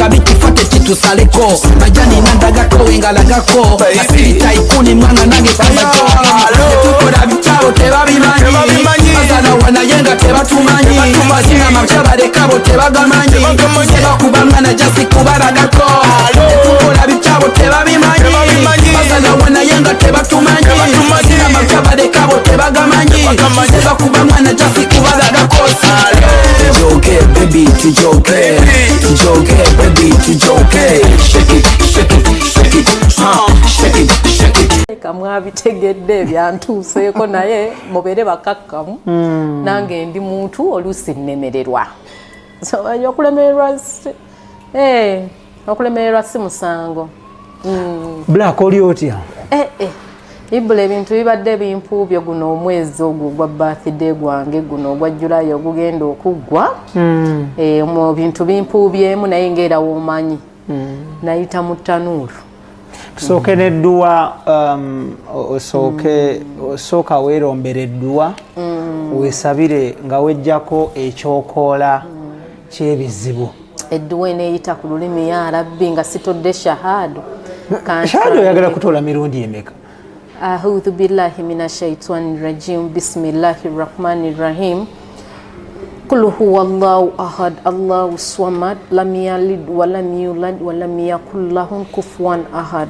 bikifate kitusaleko majani nandagako wengalagako asita ikuni mwana nange kamajo tukola bitabo tebabimanyi bazala wanayenga tebatumanyi mazina machabalekabo tebagamanyi sebakuba mwana jasi kubalagako tukola bitabo tebabimanyi bazala wanayenga tebatumanyi mazina machabalekabo tebagamanyi sebakuba mwana jasi kubalagako Joke baby to joke baby to joke shake it shake it kamwabitegedde byantuuseeko naye mubere bakakkamu nange ndi muntu oluusi nnemererwa so okulemererwa si musango Black oli otya ibula ebintu bibadde bimpuubye guno omwezi ogwo gwa birthday gwange guno ogwa July ogugenda okuggwa mu bintu bimpuubyemu naye ng'era woomanyi nayita mu ttanuulu tusooke n'edduwa osooka weerombera edduwa weesabire nga wejjako ekyokoola ky'ebizibu edduwa eneeyita ku lulimi ya Rabbi nga sitodde shahadu oyagala kutoola mirundi emeka أعوذ بالله من الشيطان الرجيم بسم الله الرحمن الرحيم قل هو الله أحد الله الصمد لم يلد ولم يولد ولم يكن له كفوا أحد